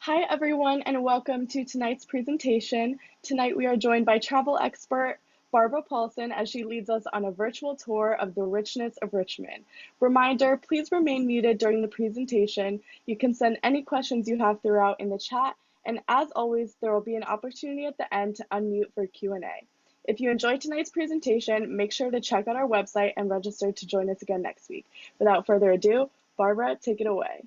Hi everyone and welcome to tonight's presentation. Tonight we are joined by travel expert Barbara Paulson as she leads us on a virtual tour of the richness of Richmond. Reminder, please remain muted during the presentation. You can send any questions you have throughout in the chat, and as always, there will be an opportunity at the end to unmute for Q&A. If you enjoyed tonight's presentation, make sure to check out our website and register to join us again next week. Without further ado, Barbara, take it away.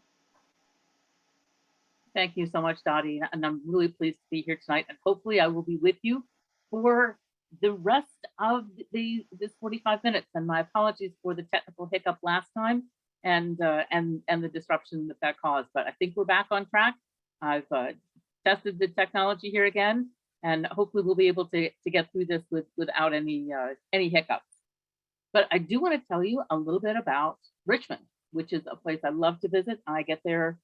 Thank you so much, Dottie, and I'm really pleased to be here tonight, and hopefully I will be with you for the rest of this 45 minutes. And my apologies for the technical hiccup last time and the disruption that caused, but I think we're back on track. I've tested the technology here again, and hopefully we'll be able to get through this without any hiccups. But I do want to tell you a little bit about Richmond, which is a place I love to visit. I get there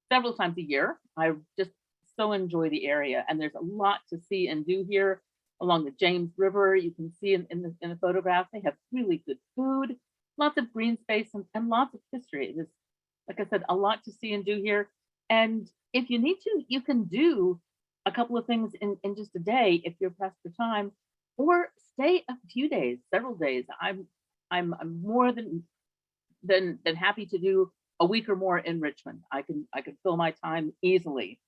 several times a year. I just so enjoy the area, and there's a lot to see and do here along the James River. You can see in the photograph, they have really good food, lots of green space, and lots of history. There's, like I said, a lot to see and do here. And if you need to, you can do a couple of things in just a day if you're pressed for time, or stay a few days, several days. I'm more than happy to do a week or more in Richmond. I can fill my time easily.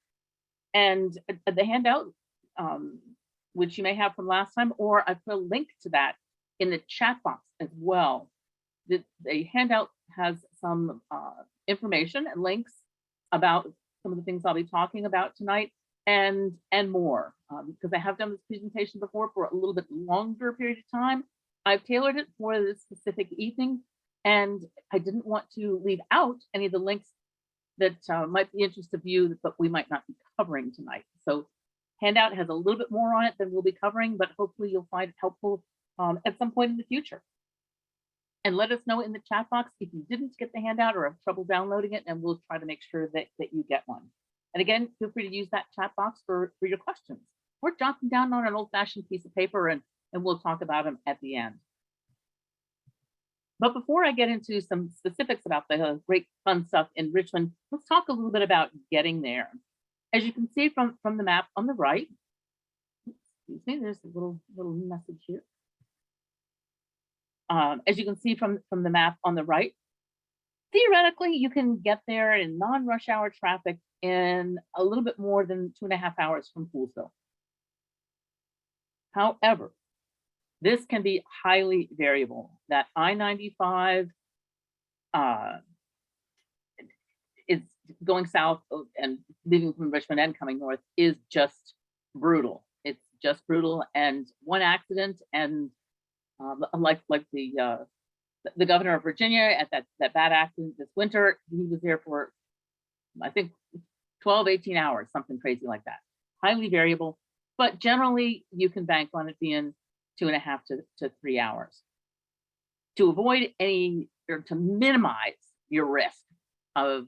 And the handout, which you may have from last time, or I put a link to that in the chat box as well. The handout has some information and links about some of the things I'll be talking about tonight and more, because I have done this presentation before for a little bit longer period of time. I've tailored it for this specific evening, and I didn't want to leave out any of the links that might be interest of you, but we might not be covering tonight. So handout has a little bit more on it than we'll be covering, but hopefully you'll find it helpful at some point in the future. And let us know in the chat box if you didn't get the handout or have trouble downloading it, and we'll try to make sure that you get one. And again, feel free to use that chat box for your questions, or jot them down on an old-fashioned piece of paper, and we'll talk about them at the end. But before I get into some specifics about the great fun stuff in Richmond, let's talk a little bit about getting there. As you can see from the map on the right, excuse me, there's a little message here. As you can see from the map on the right, theoretically, you can get there in non-rush hour traffic in a little bit more than 2.5 hours from Poolsville. However, this can be highly variable. That I-95 is going south and leaving from Richmond and coming north is just brutal. It's just brutal. And one accident, and like the governor of Virginia at that bad accident this winter, he was there for, I think, 12, 18 hours, something crazy like that. Highly variable, but generally you can bank on it being 2.5 to 3 hours. To avoid any, or to minimize your risk of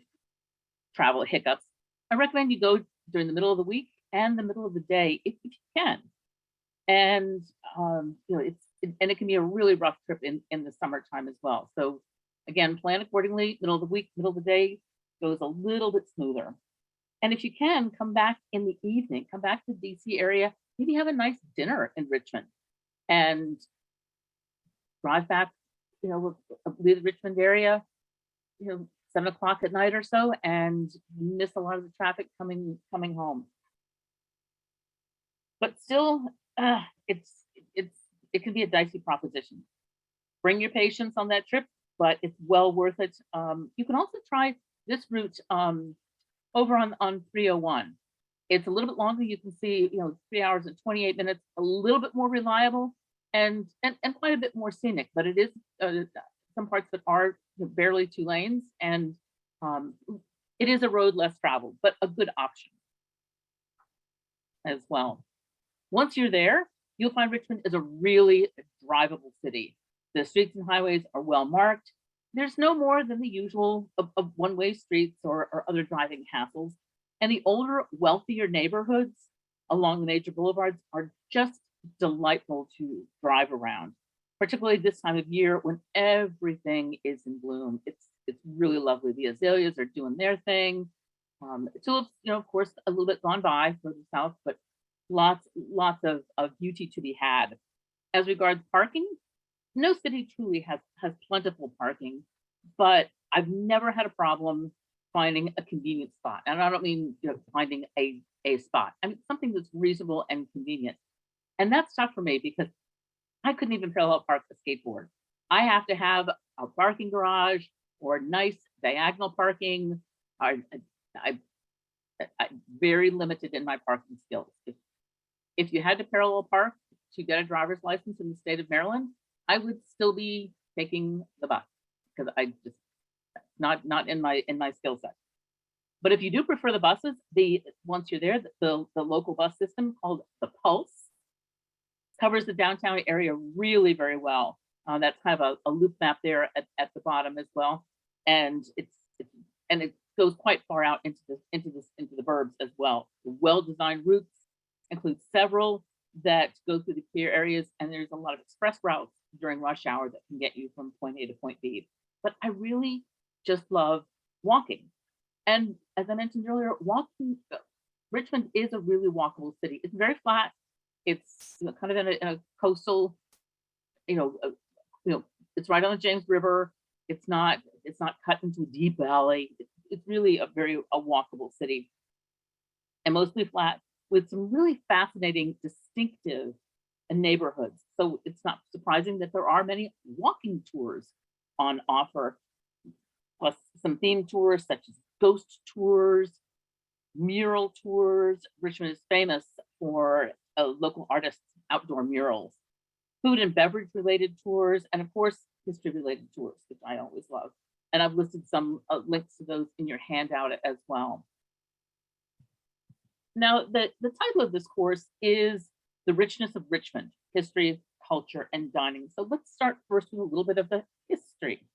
travel hiccups, I recommend you go during the middle of the week and the middle of the day if you can. And you know, it can be a really rough trip in the summertime as well. So again, plan accordingly. Middle of the week, middle of the day goes a little bit smoother. And if you can, come back in the evening, come back to the DC area, maybe have a nice dinner in Richmond, and drive back, you know, leave the Richmond area, you know, 7 o'clock at night or so, and miss a lot of the traffic coming home. But still, it can be a dicey proposition. Bring your patients on that trip, but it's well worth it. You can also try this route over on 301. It's a little bit longer. You can see, you know, 3 hours and 28 minutes, a little bit more reliable and quite a bit more scenic, but it is some parts that are barely 2 lanes, and it is a road less traveled, but a good option as well. Once you're there, you'll find Richmond is a really drivable city. The streets and highways are well marked. There's no more than the usual of one-way streets or other driving hassles. And the older, wealthier neighborhoods along the major boulevards are just delightful to drive around, particularly this time of year when everything is in bloom. It's really lovely. The azaleas are doing their thing. Tulips, of course, a little bit gone by further south, but lots of beauty to be had. As regards parking, no city truly has plentiful parking, but I've never had a problem finding a convenient spot. And I don't mean finding a spot. I mean something that's reasonable and convenient. And that's tough for me because I couldn't even parallel park a skateboard. I have to have a parking garage or nice diagonal parking. I, I, I'm very limited in my parking skills. If you had to parallel park to get a driver's license in the state of Maryland, I would still be taking the bus because I just not in my skill set. But if you do prefer the buses, once you're there, the local bus system called the Pulse covers the downtown area really very well. That's kind of a loop map there at the bottom as well, and it goes quite far out into the burbs as well. The well-designed routes include several that go through the clear areas, and there's a lot of express routes during rush hour that can get you from point A to point B. But I really just love walking. And as I mentioned earlier, Richmond is a really walkable city. It's very flat. It's kind of in a coastal, it's right on the James River. It's not cut into a deep valley. It's really a walkable city, and mostly flat with some really fascinating, distinctive neighborhoods. So it's not surprising that there are many walking tours on offer, plus some themed tours such as ghost tours, mural tours. Richmond is famous for local artists' outdoor murals, food and beverage related tours, and of course, history related tours, which I always love. And I've listed some links to those in your handout as well. Now, the title of this course is The Richness of Richmond, History, Culture, and Dining. So let's start first with a little bit of the history.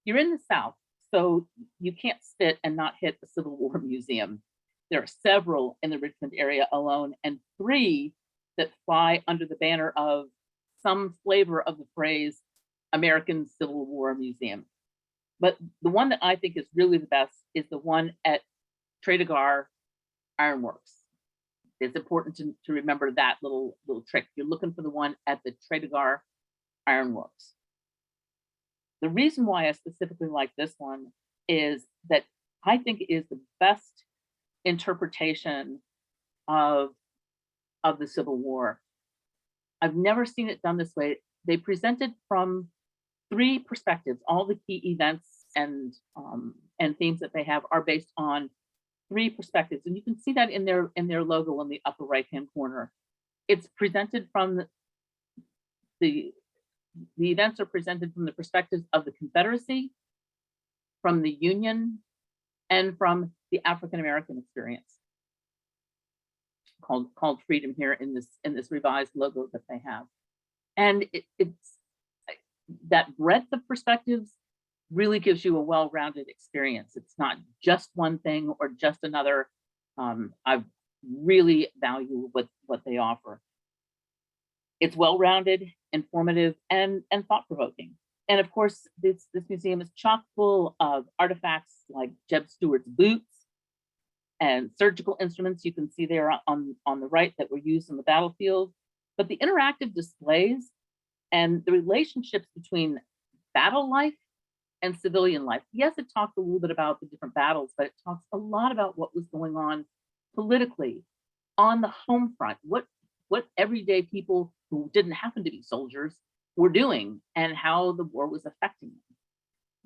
You're in the South, so you can't sit and not hit the Civil War Museum. There are several in the Richmond area alone, and 3 that fly under the banner of some flavor of the phrase American Civil War Museum. But the one that I think is really the best is the one at Cherrytown Ironworks. It's important to remember that little trick. You're looking for the one at the Cherrytown Ironworks. The reason why I specifically like this one is that I think it is the best interpretation of the Civil War. I've never seen it done this way. They presented from 3 perspectives. All the key events and themes that they have are based on 3 perspectives, and you can see that in their logo in the upper right hand corner. It's presented from the events are presented from the perspectives of the Confederacy, from the Union, and from the African American experience, called Freedom here in this revised logo that they have. And it's that breadth of perspectives really gives you a well-rounded experience. It's not just one thing or just another. I really value what they offer. It's well-rounded, informative, and thought-provoking. And of course, this museum is chock full of artifacts like Jeb Stuart's boots and surgical instruments you can see there on the right that were used in the battlefield. But the interactive displays and the relationships between battle life and civilian life. Yes, it talks a little bit about the different battles, but it talks a lot about what was going on politically on the home front, what everyday people who didn't happen to be soldiers were doing and how the war was affecting them.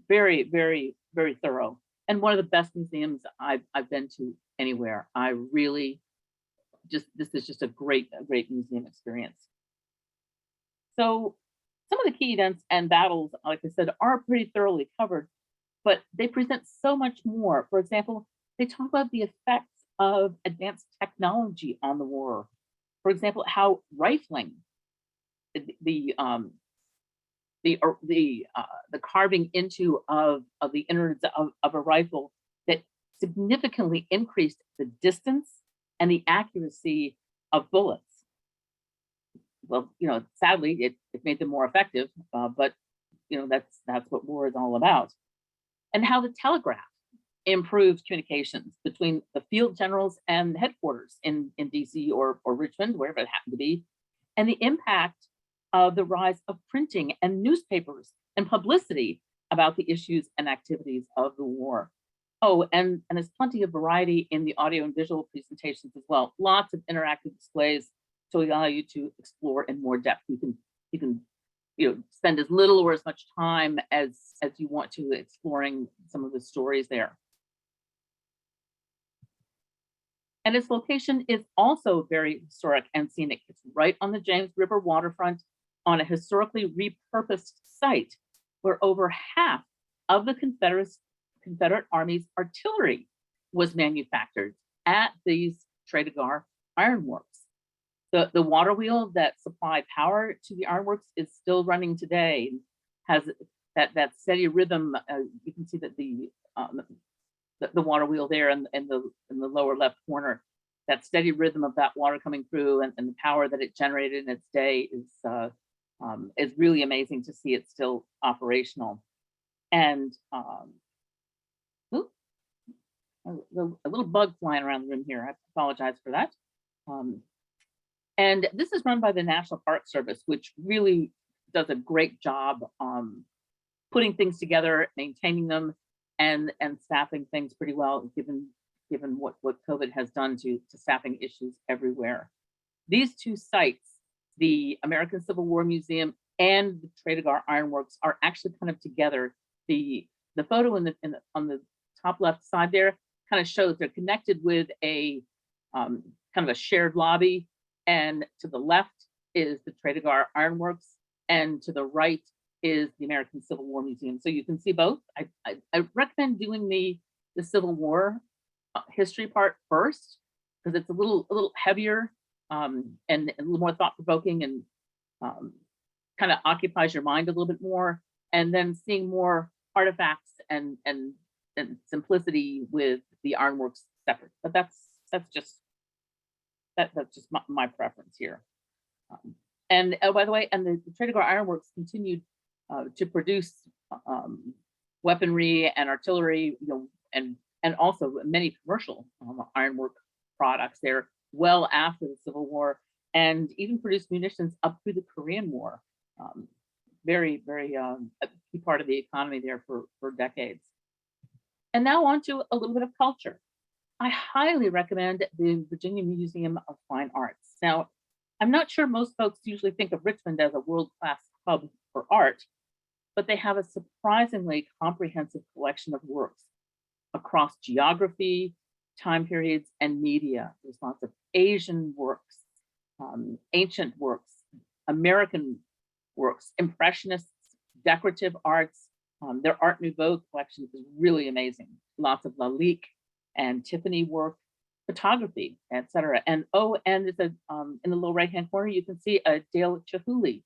Very, very, very thorough. And one of the best museums I've been to anywhere. I really this is just a great museum experience. So some of the key events and battles, like I said, are pretty thoroughly covered, but they present so much more. For example, they talk about the effects of advanced technology on the war. For example, how rifling, the carving into of the innards of a rifle that significantly increased the distance and the accuracy of bullets. Well, sadly, it made them more effective, but that's what war is all about. And how the telegraph improved communications between the field generals and headquarters in DC or Richmond, wherever it happened to be, and the impact of the rise of printing and newspapers and publicity about the issues and activities of the war. Oh, and there's plenty of variety in the audio and visual presentations as well. Lots of interactive displays to allow you to explore in more depth. You can spend as little or as much time as you want to exploring some of the stories there. And its location is also very historic and scenic. It's right on the James River waterfront on a historically repurposed site where over half of the Confederate Army's artillery was manufactured at these Cherrytown ironworks. The water wheel that supplied power to the ironworks is still running today, has that steady rhythm. You can see that the water wheel there in the lower left corner, that steady rhythm of that water coming through and the power that it generated in its day is really amazing to see it still operational. And a little bug flying around the room here. I apologize for that. And this is run by the National Park Service, which really does a great job putting things together, maintaining them, and staffing things pretty well, given what COVID has done to staffing issues everywhere. These two sites, the American Civil War Museum and the Cherrytown Ironworks, are actually kind of together. The photo on the top left side there kind of shows they're connected with a kind of a shared lobby, and to the left is the Cherrytown Ironworks, and to the right is the American Civil War Museum. So you can see both. I recommend doing the Civil War history part first, because it's a little heavier and a little more thought-provoking, and kind of occupies your mind a little bit more, and then seeing more artifacts and simplicity with the ironworks separate. But that's just my preference here. And oh, by the way, and the Cherrytown Ironworks continued to produce weaponry and artillery, and also many commercial ironwork products there well after the Civil War, and even produced munitions up through the Korean War. Very, very a key part of the economy there for decades. And now on to a little bit of culture. I highly recommend the Virginia Museum of Fine Arts. Now, I'm not sure most folks usually think of Richmond as a world-class hub for art, but they have a surprisingly comprehensive collection of works across geography, time periods, and media. There's lots of Asian works, ancient works, American works, impressionists, decorative arts. Their Art Nouveau collection is really amazing. Lots of Lalique and Tiffany work, photography, etc. And it's in the lower right-hand corner, you can see a Dale Chihuly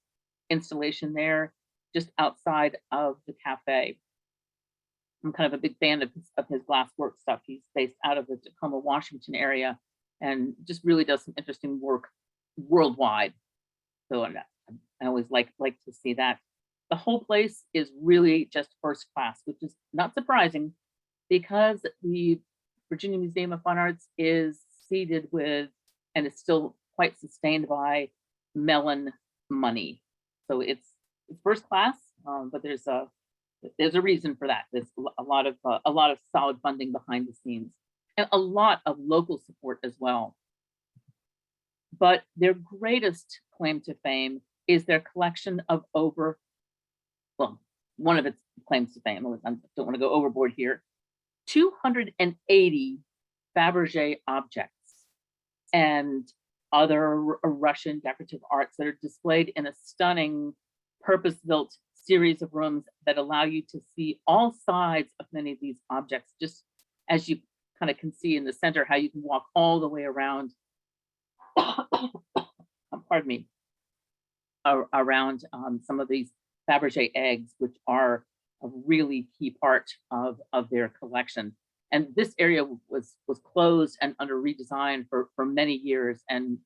installation there just outside of the cafe. I'm kind of a big fan of his glass work stuff. He's based out of the Tacoma, Washington area, and just really does some interesting work worldwide. So I always like to see that. The whole place is really just first class, which is not surprising because the Virginia Museum of Fine Arts is seeded with, and is still quite sustained by, Mellon money. So it's first class, but there's a reason for that. There's a lot of solid funding behind the scenes, and a lot of local support as well. But their greatest claim to fame is their collection of one of its claims to fame, I don't want to go overboard here, 280 Fabergé objects and other Russian decorative arts that are displayed in a stunning purpose-built series of rooms that allow you to see all sides of many of these objects, just as you kind of can see in the center, how you can walk all the way around, pardon me, around some of these Fabergé eggs, which are a really key part of their collection. And this area was closed and under redesign for many years, and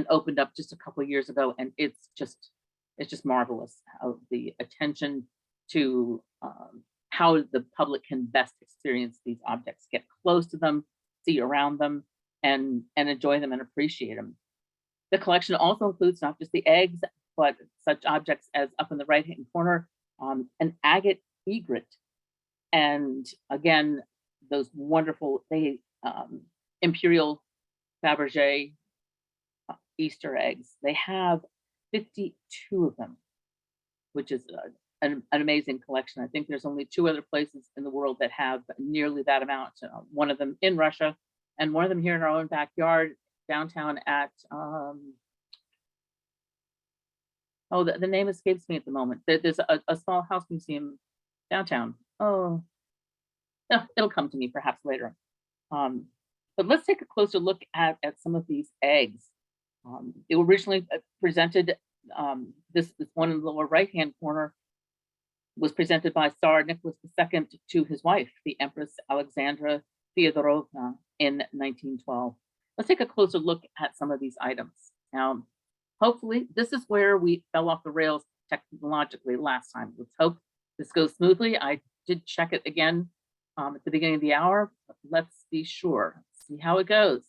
opened up just a couple of years ago, and it's just marvelous how the attention to how the public can best experience these objects, get close to them, see around them, and enjoy them and appreciate them. The collection also includes not just the eggs, but such objects as, up in the right-hand corner, an agate egret. And again, those wonderful Imperial Fabergé Easter eggs. They have 52 of them, which is an amazing collection. I think there's only 2 other places in the world that have nearly that amount. One of them in Russia, and one of them here in our own backyard, downtown at, the name escapes me at the moment. There's a small house museum downtown. Oh, it'll come to me perhaps later. But let's take a closer look at some of these eggs. They were originally presented, this one in the lower right-hand corner was presented by Tsar Nicholas II to his wife, the Empress Alexandra Feodorovna, in 1912. Let's take a closer look at some of these items. Now, hopefully, this is where we fell off the rails technologically last time. Let's hope this goes smoothly. I did check it again at the beginning of the hour, but let's be sure. See how it goes.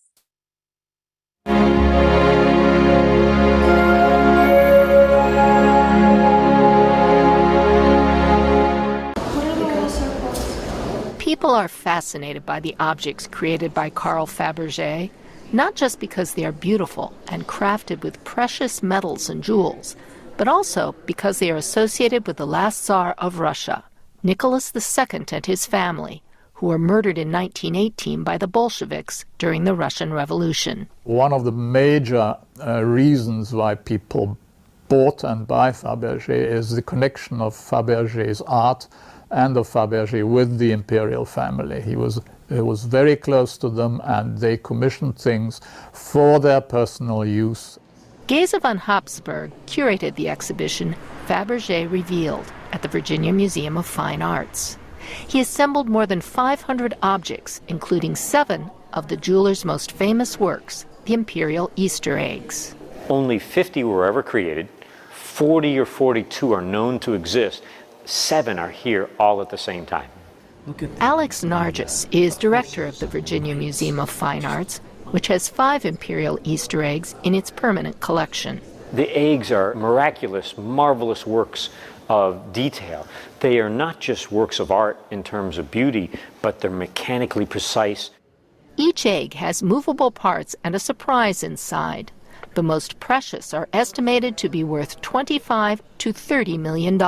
People are fascinated by the objects created by Carl Fabergé, not just because they are beautiful and crafted with precious metals and jewels, but also because they are associated with the last Tsar of Russia, Nicholas II, and his family, who were murdered in 1918 by the Bolsheviks during the Russian Revolution. One of the major reasons why people bought and buy Fabergé is the connection of Fabergé's art and of Fabergé with the Imperial family. He was very close to them, and they commissioned things for their personal use. Geza von Habsburg curated the exhibition Fabergé Revealed at the Virginia Museum of Fine Arts. He assembled more than 500 objects, including 7 of the jeweler's most famous works, the Imperial Easter eggs. Only 50 were ever created, 40 or 42 are known to exist, 7 are here all at the same time. Alex Nargis is director of the Virginia Museum of Fine Arts, which has 5 Imperial Easter eggs in its permanent collection. The eggs are miraculous, marvelous works of detail. They are not just works of art in terms of beauty, but they're mechanically precise. Each egg has movable parts and a surprise inside. The most precious are estimated to be worth $25 to $30 million.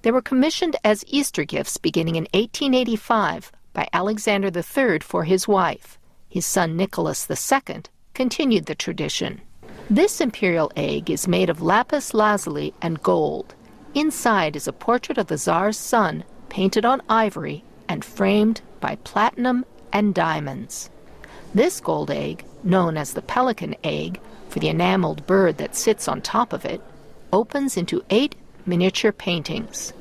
They were commissioned as Easter gifts beginning in 1885 by Alexander III for his wife. His son Nicholas II continued the tradition. This imperial egg is made of lapis lazuli and gold. Inside is a portrait of the Tsar's son, painted on ivory and framed by platinum and diamonds. This gold egg, known as the pelican egg for the enameled bird that sits on top of it, opens into 8 miniature paintings.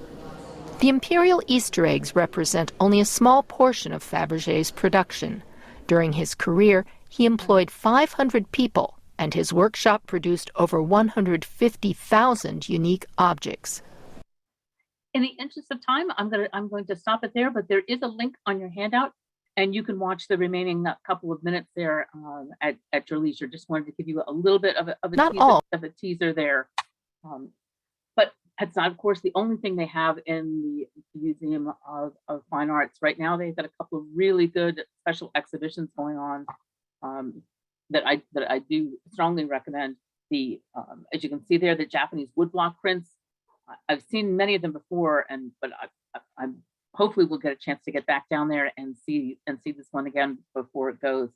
The Imperial Easter eggs represent only a small portion of Fabergé's production. During his career, he employed 500 people, and his workshop produced over 150,000 unique objects. In the interest of time, I'm going to stop it there, but there is a link on your handout, and you can watch the remaining couple of minutes there at your leisure. Just wanted to give you a little bit of a teaser there. But it's not, of course, the only thing they have in the Museum of Fine Arts. Right now, they've got a couple of really good special exhibitions going on that I do strongly recommend. As you can see there, the Japanese woodblock prints. I've seen many of them before, but I'm hopefully we'll get a chance to get back down there and see this one again before it goes.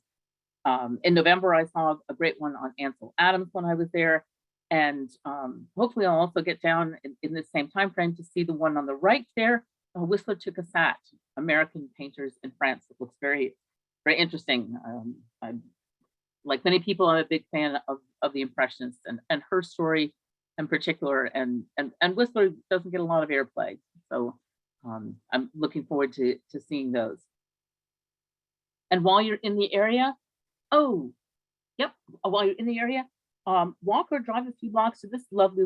In November, I saw a great one on Ansel Adams when I was there, and hopefully I'll also get down in the same time frame to see the one on the right there, Whistler to Cassat, American painters in France. It looks very, very interesting. Like many people, I'm a big fan of the Impressionists and her story in particular, and Whistler doesn't get a lot of airplay, so I'm looking forward to seeing those. And while you're in the area, while you're in the area, walk or drive a few blocks to this lovely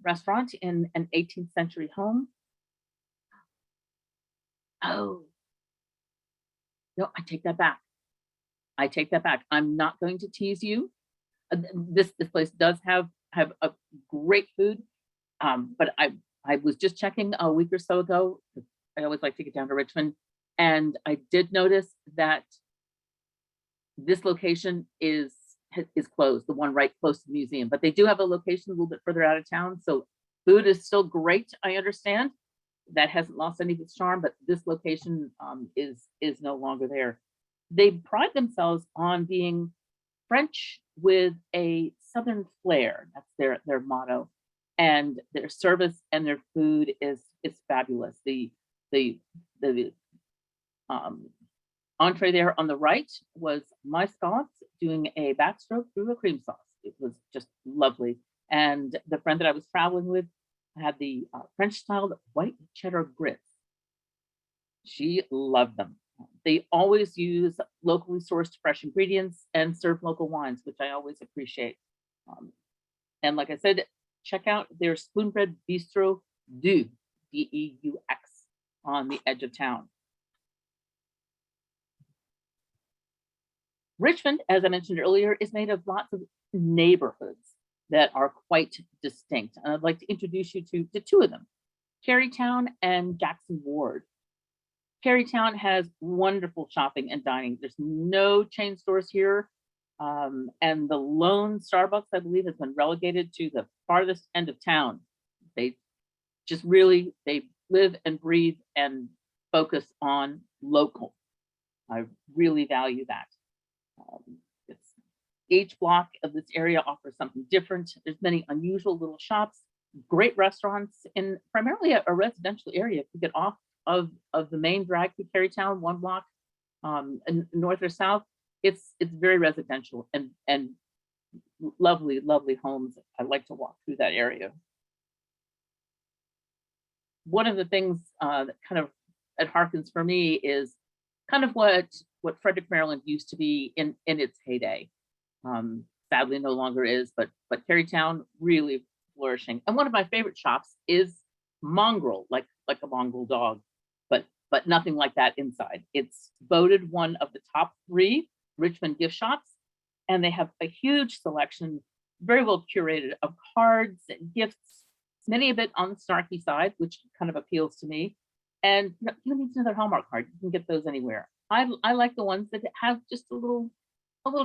restaurant in an 18th century home. Oh, no, I take that back. I take that back. I'm not going to tease you. This place does have a great food, but I was just checking a week or so ago. I always like to get down to Richmond, and I did notice that this location is closed, the one right close to the museum, but they do have a location a little bit further out of town. So food is still great, I understand. That hasn't lost any of its charm, but this location is no longer there. They pride themselves on being French with a Southern flair. That's their motto. And their service and their food is fabulous. The entree there on the right was my scallops doing a backstroke through a cream sauce. It was just lovely. And the friend that I was traveling with had the French style white cheddar grits. She loved them. They always use locally sourced fresh ingredients and serve local wines, which I always appreciate. And like I said, check out their Spoonbread Bistro Deux, Deux, on the edge of town. Richmond, as I mentioned earlier, is made of lots of neighborhoods that are quite distinct. And I'd like to introduce you to two of them, Kerrytown and Jackson Ward. Kerrytown has wonderful shopping and dining. There's no chain stores here. And the lone Starbucks, I believe, has been relegated to the farthest end of town. They just really, they live and breathe and focus on local. I really value that. Each block of this area offers something different. There's many unusual little shops, great restaurants in primarily a residential area. If you get off of the main drag through Kerrytown, one block, north or south, it's very residential and lovely, lovely homes. I like to walk through that area. One of the things that kind of it harkens for me is kind of what Frederick, Maryland used to be in its heyday. Sadly no longer is, but Kerrytown really flourishing. And one of my favorite shops is Mongrel, like a mongrel dog, but nothing like that inside. It's voted one of the top 3 Richmond gift shops, and they have a huge selection, very well curated, of cards and gifts, many of it on the snarky side, which kind of appeals to me. And you don't need another Hallmark card. You can get those anywhere. I like the ones that have just a little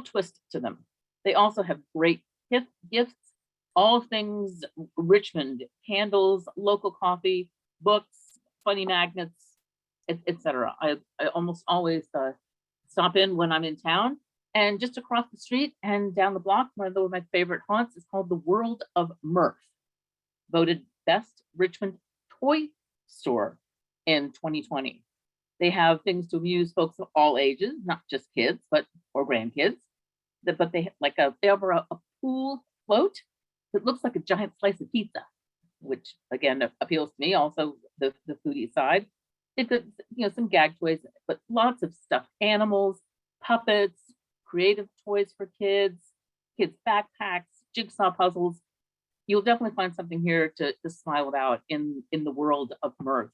twist to them. They also have great gifts, all things Richmond, candles, local coffee, books, funny magnets, etc. I almost always stop in when I'm in town. And just across the street and down the block, one of my favorite haunts is called the World of Mirth, voted best Richmond toy store in 2020. They have things to amuse folks of all ages, not just kids, or grandkids. But they have a pool float that looks like a giant slice of pizza, which again appeals to me. Also, the foodie side. They've got some gag toys, but lots of stuffed animals, puppets, creative toys for kids backpacks, jigsaw puzzles. You'll definitely find something here to smile about in the World of Mirth.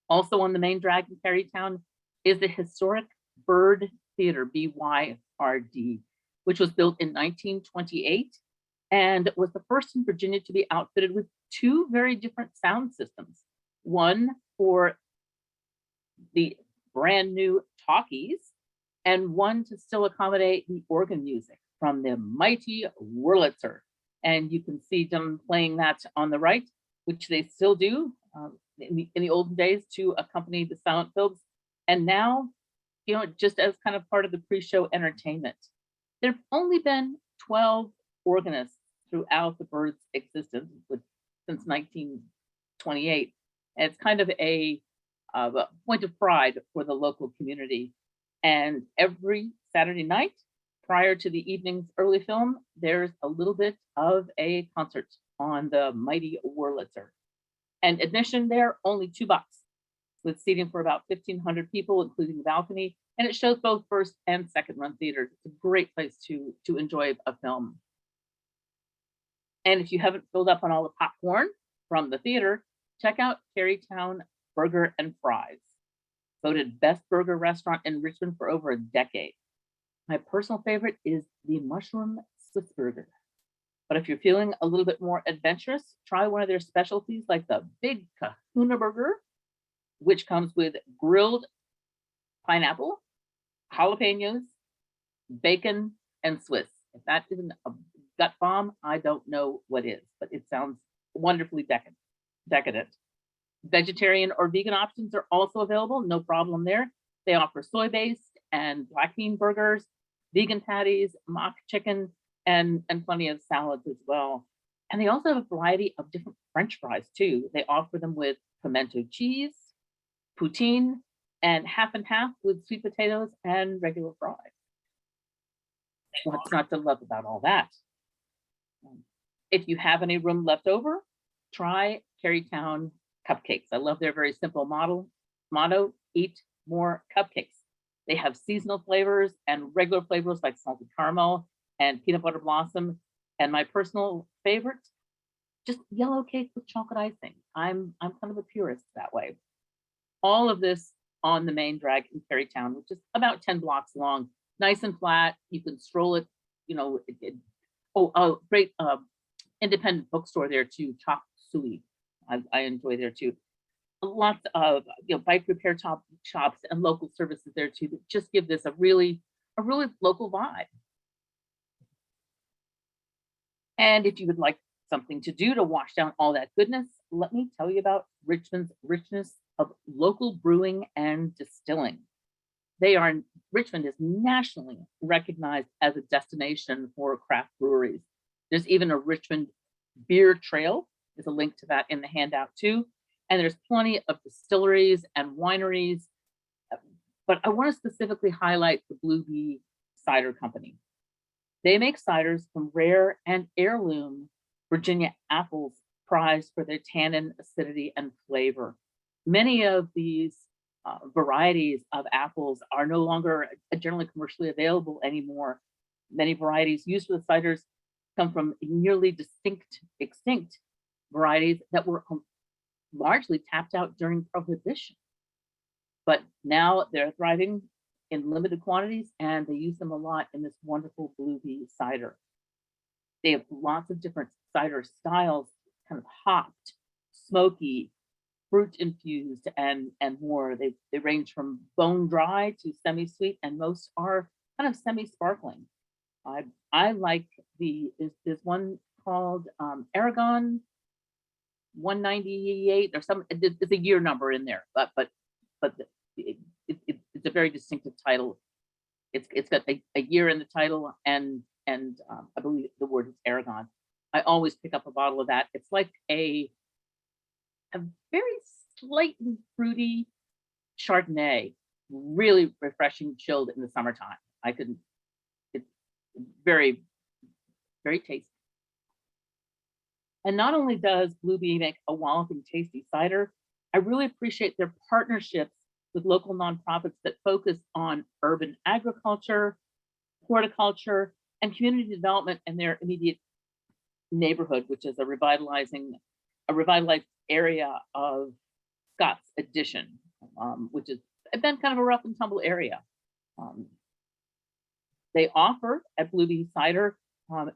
Also on the main drag in Kerrytown is the historic Byrd Theater, BYRD, which was built in 1928 and was the first in Virginia to be outfitted with 2 very different sound systems. One for the brand new talkies and one to still accommodate the organ music from the mighty Wurlitzer. And you can see them playing that on the right, which they still do in the olden days to accompany the silent films. And now, just as kind of part of the pre-show entertainment. There have only been 12 organists throughout the Byrd's existence since 1928. And it's kind of a point of pride for the local community. And every Saturday night, prior to the evening's early film, there's a little bit of a concert on the mighty Wurlitzer. And admission there, only $2, with seating for about 1,500 people, including the balcony. And it shows both first and second run theaters. It's a great place to enjoy a film. And if you haven't filled up on all the popcorn from the theater, check out Kerrytown Burger and Fries, voted best burger restaurant in Richmond for over a decade. My personal favorite is the mushroom Swiss burger. But if you're feeling a little bit more adventurous, try one of their specialties like the Big Kahuna Burger, which comes with grilled pineapple, jalapenos, bacon, and Swiss. If that isn't a gut bomb, I don't know what is, but it sounds wonderfully decadent. Vegetarian or vegan options are also available, no problem there. They offer soy-based and black bean burgers, vegan patties, mock chicken, and plenty of salads as well. And they also have a variety of different French fries too. They offer them with pimento cheese, poutine, and half with sweet potatoes and regular fries. What's not to love about all that? If you have any room left over, try Kerrytown Cupcakes. I love their very simple motto, eat more cupcakes. They have seasonal flavors and regular flavors like salted caramel and peanut butter blossom. And my personal favorite, just yellow cake with chocolate icing. I'm kind of a purist that way. All of this on the main drag in Kerrytown, which is about 10 blocks long, nice and flat. You can stroll it, you know. Great independent bookstore there too, Chop Suey. I enjoy there too. Lots of bike repair shops and local services there too that just give this a really local vibe. And if you would like something to do to wash down all that goodness, let me tell you about Richmond's richness of local brewing and distilling. Richmond is nationally recognized as a destination for craft breweries. There's even a Richmond beer trail. There's a link to that in the handout too. And there's plenty of distilleries and wineries. But I want to specifically highlight the Bluebee Cider Company. They make ciders from rare and heirloom Virginia apples prized for their tannin, acidity, and flavor. Many of these varieties of apples are no longer generally commercially available anymore. Many varieties used for the ciders come from nearly extinct varieties that were largely tapped out during Prohibition. But now they're thriving in limited quantities, and they use them a lot in this wonderful Bluebee cider. They have lots of different cider styles, kind of hopped, smoky, fruit infused, and more. They range from bone dry to semi-sweet, and most are kind of semi-sparkling. I like there's one called Aragon 198 or some. It's a year number in there, but it's a very distinctive title. It's got a year in the title, and I believe the word is Aragon. I always pick up a bottle of that. It's like a very slightly fruity Chardonnay, really refreshing, chilled in the summertime. It's very, very tasty. And not only does Bluebee make a walloping tasty cider, I really appreciate their partnerships with local nonprofits that focus on urban agriculture, horticulture, and community development in their immediate neighborhood, which is a revitalized area of Scott's Addition, which has been kind of a rough and tumble area. They offer at Bluebee Cider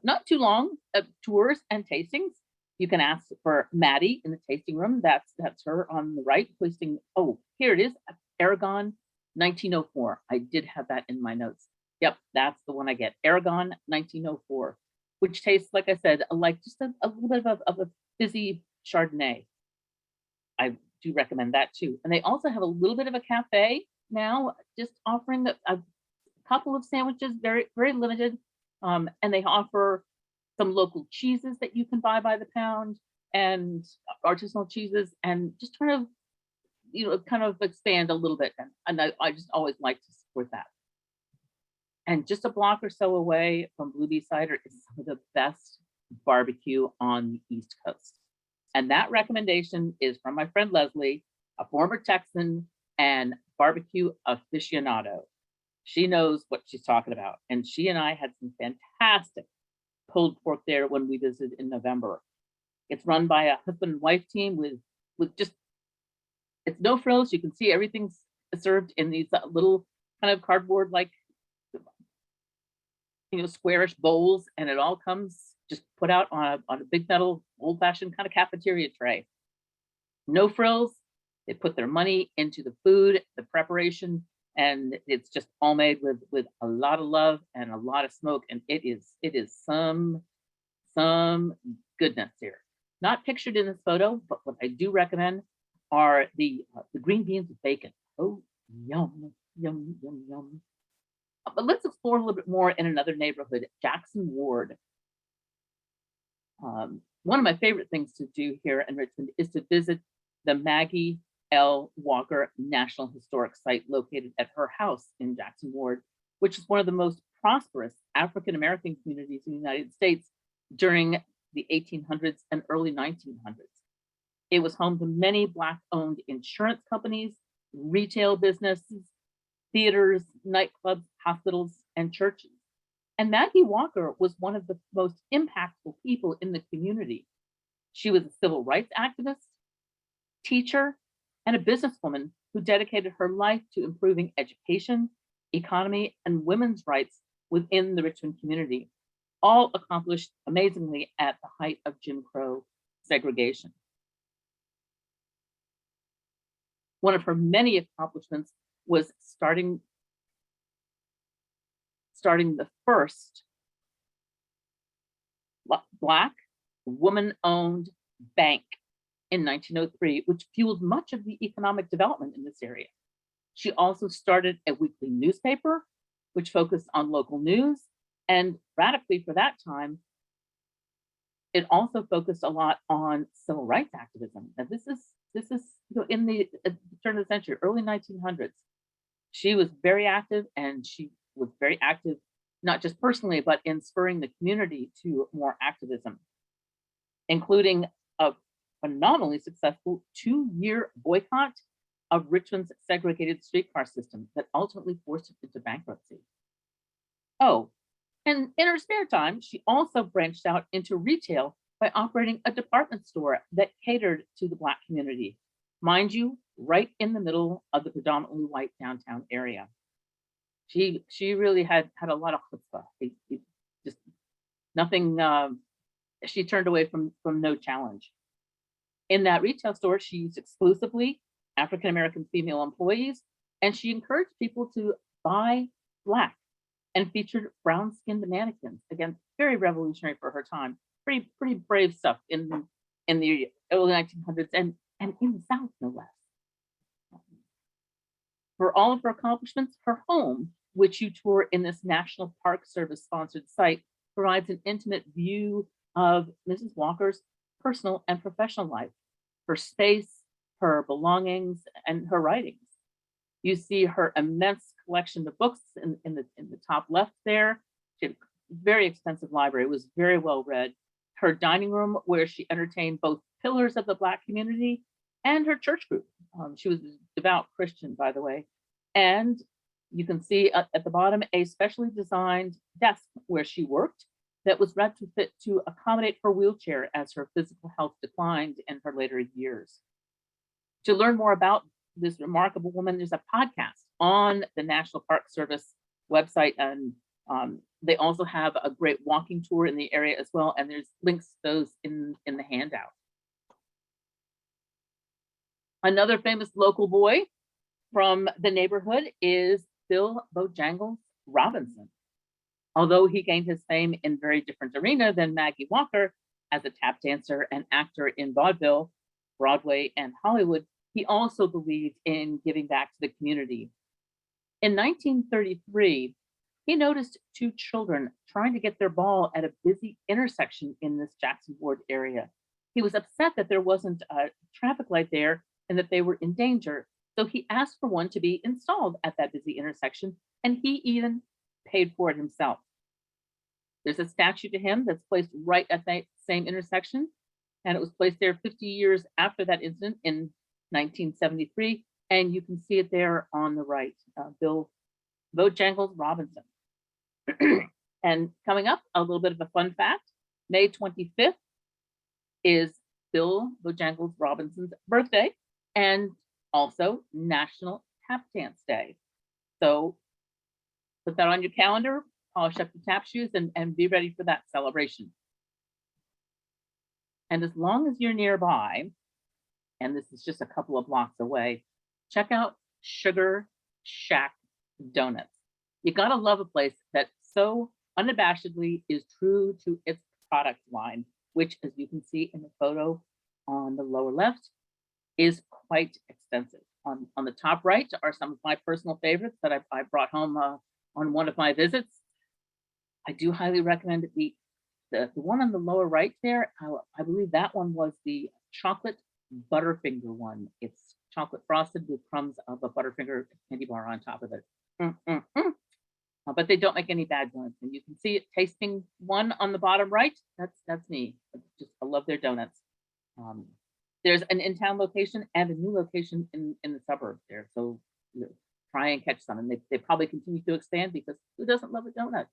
not too long tours and tastings. You can ask for Maddie in the tasting room. That's her on the right, tasting. Oh, here it is, Aragon 1904. I did have that in my notes. Yep, that's the one I get, Aragon 1904, which tastes, like I said, like just a little bit of a fizzy Chardonnay. I do recommend that too. And they also have a little bit of a cafe now, just offering a couple of sandwiches, very, very limited. And they offer some local cheeses that you can buy by the pound and artisanal cheeses, and just kind of expand a little bit. And I just always like to support that. And just a block or so away from Bluebee Cider is some of the best barbecue on the East Coast. And that recommendation is from my friend Leslie, a former Texan and barbecue aficionado. She knows what she's talking about. And she and I had some fantastic pulled pork there when we visited in November. It's run by a husband and wife team with with just, it's no frills. You can see everything's served in these little kind of cardboard, like, squarish bowls, and it all comes just put out on a big metal old-fashioned kind of cafeteria tray. No frills. They put their money into the food, the preparation, and it's just all made with a lot of love and a lot of smoke, and it is some goodness here. Not pictured in this photo, but what I do recommend are the green beans with bacon. Oh, yum, yum, yum, yum. But let's explore a little bit more in another neighborhood, Jackson Ward. One of my favorite things to do here in Richmond is to visit the Maggie L. Walker National Historic Site located at her house in Jackson Ward, which is one of the most prosperous African-American communities in the United States during the 1800s and early 1900s. It was home to many Black-owned insurance companies, retail businesses, theaters, nightclubs, hospitals, and churches. And Maggie Walker was one of the most impactful people in the community. She was a civil rights activist, teacher, and a businesswoman who dedicated her life to improving education, economy, and women's rights within the Richmond community, all accomplished amazingly at the height of Jim Crow segregation. One of her many accomplishments was starting the first Black woman-owned bank in 1903, which fueled much of the economic development in this area. She also started a weekly newspaper, which focused on local news, and radically for that time, it also focused a lot on civil rights activism. And this is in the turn of the century, early 1900s. She was very active, and she was very active, not just personally, but in spurring the community to more activism, including a phenomenally successful 2-year boycott of Richmond's segregated streetcar system that ultimately forced it into bankruptcy. Oh, and in her spare time, she also branched out into retail by operating a department store that catered to the Black community, mind you, right in the middle of the predominantly white downtown area. She really had a lot of chutzpah. Just nothing. She turned away from no challenge. In that retail store, she used exclusively African-American female employees, and she encouraged people to buy Black and featured brown-skinned mannequins. Again, very revolutionary for her time. Pretty brave stuff in the early 1900s and in the South, no less. For all of her accomplishments, her home, which you tour in this National Park Service sponsored site, provides an intimate view of Mrs. Walker's personal and professional life, her space, her belongings, and her writings. You see her immense collection of books in the top left there. She had a very extensive library. It was very well read. Her dining room, where she entertained both pillars of the Black community and her church group. She was a devout Christian, by the way. And you can see at the bottom a specially designed desk where she worked that was retrofit to accommodate her wheelchair as her physical health declined in her later years. To learn more about this remarkable woman, there's a podcast on the National Park Service website, and they also have a great walking tour in the area as well, and there's links to those in the handout. Another famous local boy from the neighborhood is Bill Beaujangles Robinson. Although he gained his fame in a very different arena than Maggie Walker as a tap dancer and actor in vaudeville, Broadway, and Hollywood, he also believed in giving back to the community. In 1933, he noticed 2 children trying to get their ball at a busy intersection in this Jackson Ward area. He was upset that there wasn't a traffic light there and that they were in danger, so he asked for one to be installed at that busy intersection, and he even paid for it himself. There's a statue to him that's placed right at that same intersection, and it was placed there 50 years after that incident in 1973, and you can see it there on the right, Bill Beaujangles Robinson. And coming up, a little bit of a fun fact, May 25th is Bill Bojangles Robinson's birthday and also National Tap Dance Day. So put that on your calendar, polish up your tap shoes, and be ready for that celebration. And as long as you're nearby, and this is just a couple of blocks away, check out Sugar Shack Donuts. You gotta love a place that so unabashedly is true to its product line, which, as you can see in the photo on the lower left, is quite extensive. On the top right are some of my personal favorites that I brought home on one of my visits. I do highly recommend the one on the lower right there. I believe that one was the chocolate Butterfinger one. It's chocolate frosted with crumbs of a Butterfinger candy bar on top of it. But they don't make any bad donuts, and you can see it tasting one on the bottom right. That's me. I love their donuts. There's an in-town location and a new location in the suburbs there. So try and catch some, and they probably continue to expand because who doesn't love a donut?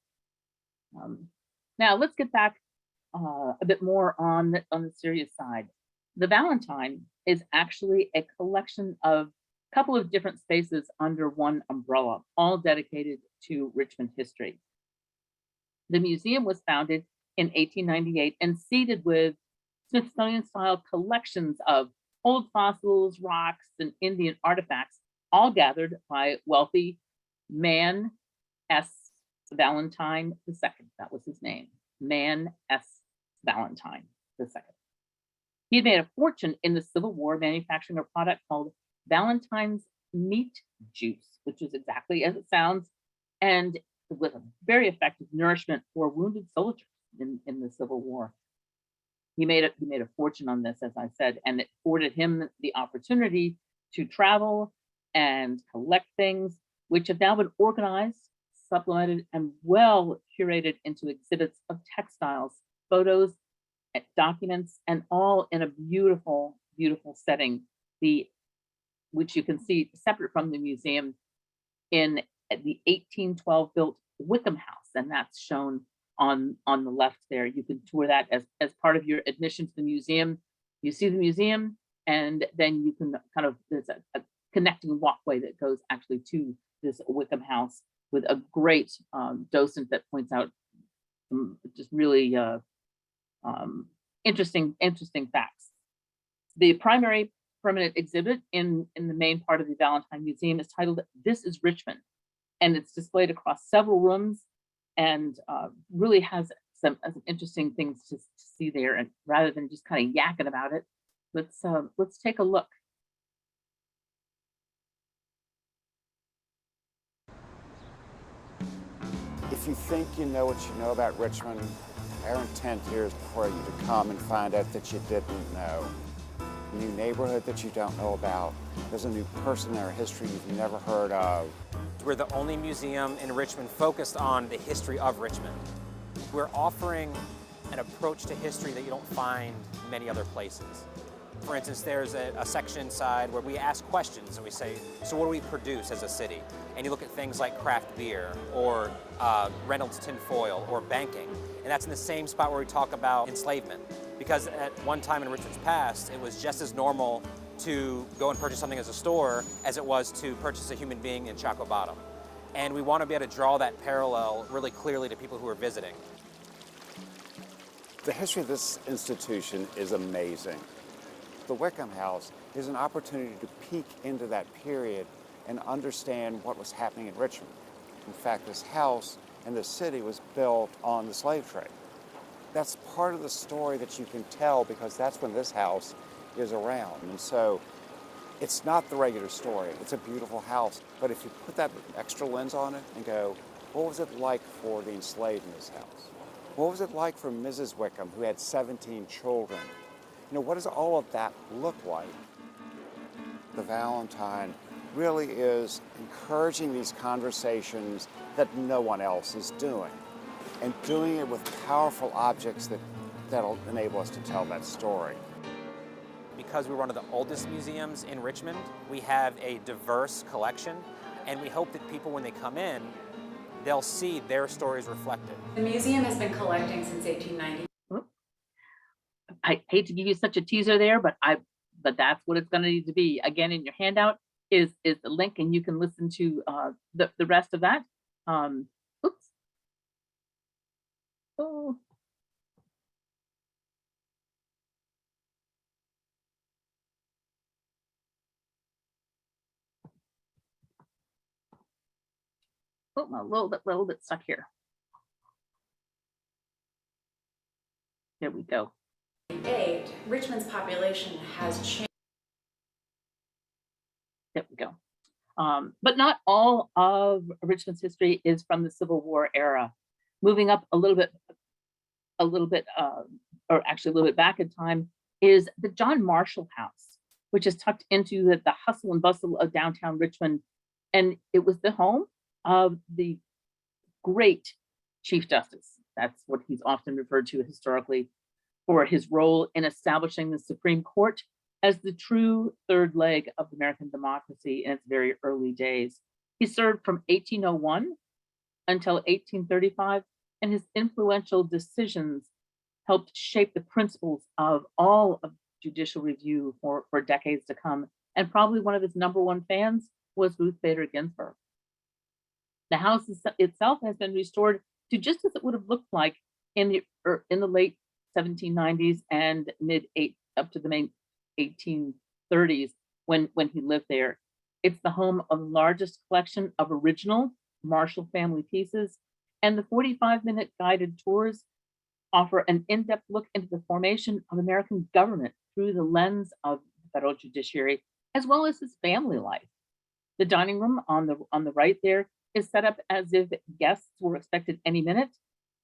Now let's get back a bit more on the serious side. The Valentine is actually a collection of a couple of different spaces under one umbrella, all dedicated to Richmond history. The museum was founded in 1898 and seeded with Smithsonian-style collections of old fossils, rocks, and Indian artifacts, all gathered by wealthy Man S. Valentine II. That was his name, Man S. Valentine II. He had made a fortune in the Civil War manufacturing a product called Valentine's Meat Juice, which is exactly as it sounds, and with a very effective nourishment for wounded soldiers in the Civil War. He made a fortune on this, as I said, and it afforded him the opportunity to travel and collect things, which have now been organized, supplemented, and well curated into exhibits of textiles, photos, documents, and all in a beautiful, beautiful setting, which you can see separate from the museum in the 1812 built Wickham House, and that's shown on the left there. You can tour that as part of your admission to the museum. You see the museum, and then you can there's a connecting walkway that goes actually to this Wickham House with a great docent that points out some just really interesting facts. The primary permanent exhibit in the main part of the Valentine Museum is titled "This is Richmond," and it's displayed across several rooms and really has some interesting things to see there. And rather than just kind of yakking about it, let's take a look. If you think you know what you know about Richmond, our intent here is for you to come and find out that you didn't know. A new neighborhood that you don't know about. There's a new person in our history you've never heard of. We're the only museum in Richmond focused on the history of Richmond. We're offering an approach to history that you don't find many other places. For instance, there's a section inside where we ask questions and we say, so what do we produce as a city? And you look at things like craft beer or Reynolds tin foil or banking. And that's in the same spot where we talk about enslavement. Because at one time in Richmond's past, it was just as normal to go and purchase something as a store as it was to purchase a human being in Chocolate Bottom. And we want to be able to draw that parallel really clearly to people who are visiting. The history of this institution is amazing. The Wickham House is an opportunity to peek into that period and understand what was happening in Richmond. In fact, this house and the city was built on the slave trade. That's part of the story that you can tell because that's when this house is around. And so it's not the regular story. It's a beautiful house. But if you put that extra lens on it and go, what was it like for the enslaved in this house? What was it like for Mrs. Wickham, who had 17 children? What does all of that look like? The Valentine really is encouraging these conversations that no one else is doing, and doing it with powerful objects that'll enable us to tell that story. Because we're one of the oldest museums in Richmond, we have a diverse collection, and we hope that people, when they come in, they'll see their stories reflected. The museum has been collecting since 1890. I hate to give you such a teaser there, but that's what it's going to need to be. Again, in your handout is the link, and you can listen to the rest of that. Oops. Oh. Oh, I'm a little bit stuck here. There we go. Richmond's population has changed. There we go. But not all of Richmond's history is from the Civil War era. Moving up a little bit, or actually a little bit back in time, is the John Marshall House, which is tucked into the hustle and bustle of downtown Richmond. And it was the home of the great Chief Justice. That's what he's often referred to historically, for his role in establishing the Supreme Court as the true third leg of American democracy in its very early days. He served from 1801 until 1835, and his influential decisions helped shape the principles of all of judicial review for decades to come. And probably one of his #1 fans was Ruth Bader Ginsburg. The house itself has been restored to just as it would have looked like in the late 1790s and up to the 1830s when he lived there. It's the home of the largest collection of original Marshall family pieces, and the 45-minute guided tours offer an in-depth look into the formation of American government through the lens of the federal judiciary, as well as his family life. The dining room on the right there is set up as if guests were expected any minute.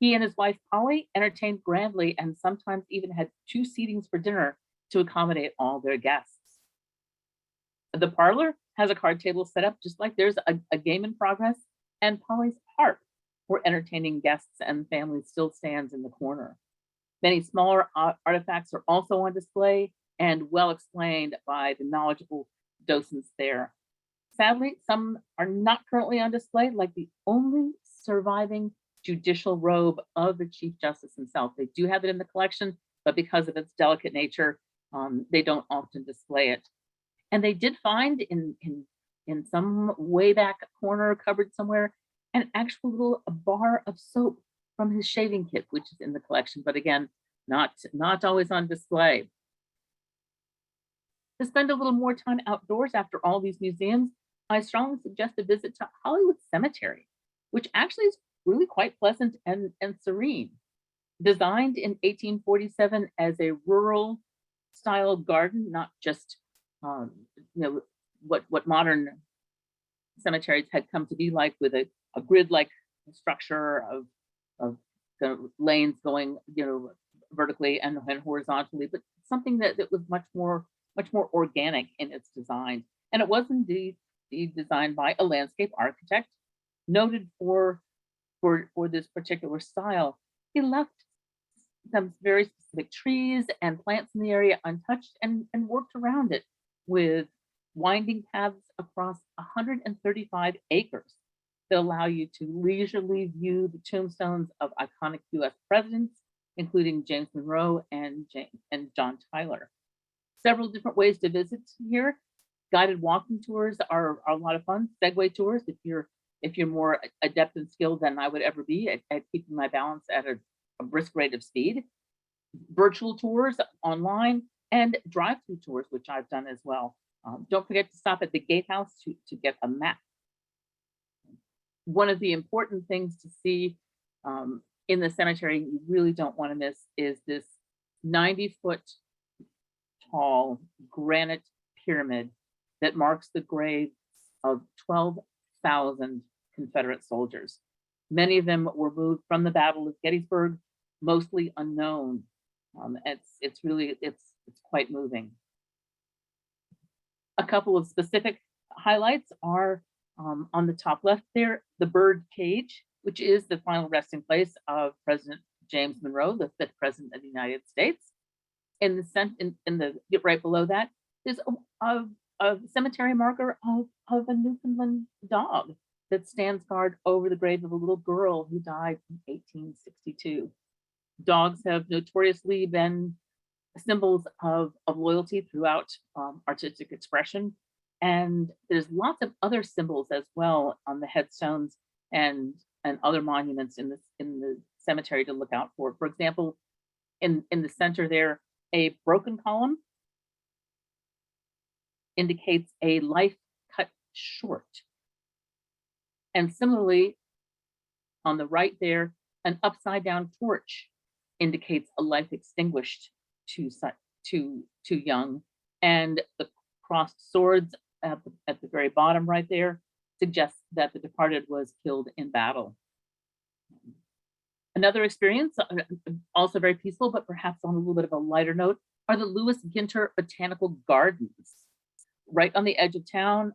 He and his wife Polly entertained grandly and sometimes even had 2 seatings for dinner to accommodate all their guests. The parlor has a card table set up just like there's a game in progress, and Polly's harp for entertaining guests and families still stands in the corner. Many smaller artifacts are also on display and well explained by the knowledgeable docents there. Sadly, some are not currently on display, like the only surviving judicial robe of the Chief Justice himself. They do have it in the collection, but because of its delicate nature, they don't often display it. And they did find in some way back corner cupboard somewhere an actual little bar of soap from his shaving kit, which is in the collection, but again, not always on display. To spend a little more time outdoors after all these museums, I strongly suggest a visit to Hollywood Cemetery, which actually is really quite pleasant and serene. Designed in 1847 as a rural style garden, not just what modern cemeteries had come to be like, with a grid-like structure of the lanes going vertically and horizontally, but something that was much more organic in its design. And it was indeed designed by a landscape architect noted for this particular style. He left some very specific trees and plants in the area untouched and worked around it with winding paths across 135 acres that allow you to leisurely view the tombstones of iconic US presidents, including James Monroe and John Tyler. Several different ways to visit here. Guided walking tours are a lot of fun. Segway tours, if you're more adept and skilled than I would ever be at keeping my balance at a brisk rate of speed. Virtual tours online and drive-through tours, which I've done as well. Don't forget to stop at the gatehouse to get a map. One of the important things to see in the cemetery you really don't want to miss is this 90-foot tall granite pyramid that marks the graves of 12,000 Confederate soldiers. Many of them were moved from the Battle of Gettysburg, mostly unknown. It's quite moving. A couple of specific highlights are on the top left there, the Byrd cage, which is the final resting place of President James Monroe, the 5th President of the United States. In the right below that is a cemetery marker of a Newfoundland dog that stands guard over the grave of a little girl who died in 1862. Dogs have notoriously been symbols of loyalty throughout artistic expression. And there's lots of other symbols as well on the headstones and other monuments in the cemetery to look out for. For example, in the center there, a broken column indicates a life cut short. And similarly, on the right there, an upside down torch indicates a life extinguished too young. And the crossed swords at the very bottom right there suggests that the departed was killed in battle. Another experience, also very peaceful, but perhaps on a little bit of a lighter note, are the Lewis Ginter Botanical Gardens. Right on the edge of town,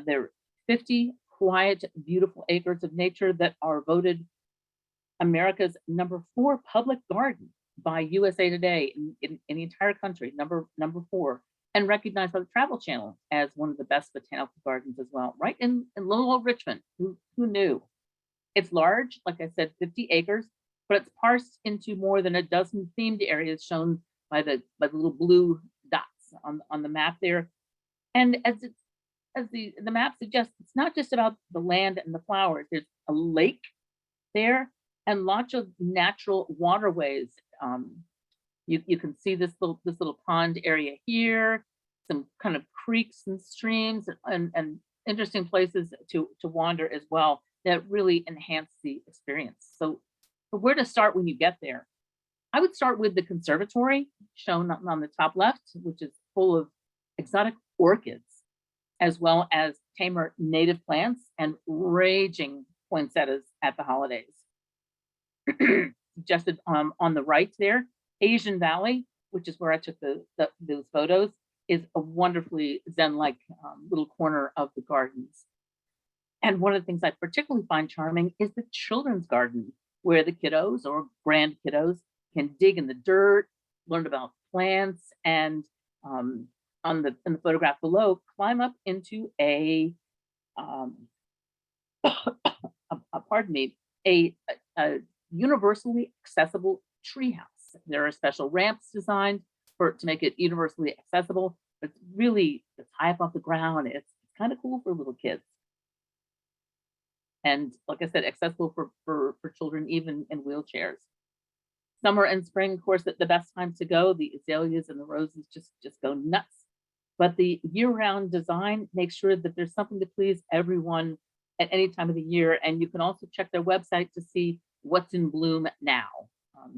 there are 50 quiet, beautiful acres of nature that are voted America's #4 public garden by USA Today in the entire country, number 4, and recognized by the Travel Channel as one of the best botanical gardens as well, right in little old Richmond. Who knew? It's large, like I said, 50 acres, but it's parsed into more than a dozen themed areas shown by the little blue dots on the map there. And as the map suggests, it's not just about the land and the flowers. There's a lake there and lots of natural waterways. You can see this little pond area here, some kind of creeks and streams and interesting places to wander as well that really enhance the experience. So where to start when you get there? I would start with the conservatory shown on the top left, which is full of exotic orchids, as well as tamer native plants and raging poinsettias at the holidays. Suggested on the right there, Asian Valley, which is where I took those photos, is a wonderfully zen-like little corner of the gardens. And one of the things I particularly find charming is the children's garden, where the kiddos or grand kiddos can dig in the dirt, learn about plants, and in the photograph below, climb up into a pardon me, a universally accessible treehouse. There are special ramps designed to make it universally accessible, but it's high up off the ground. It's kind of cool for little kids. And like I said, accessible for children, even in wheelchairs. Summer and spring, of course, the best times to go. The azaleas and the roses just go nuts. But the year-round design makes sure that there's something to please everyone at any time of the year. And you can also check their website to see what's in bloom now.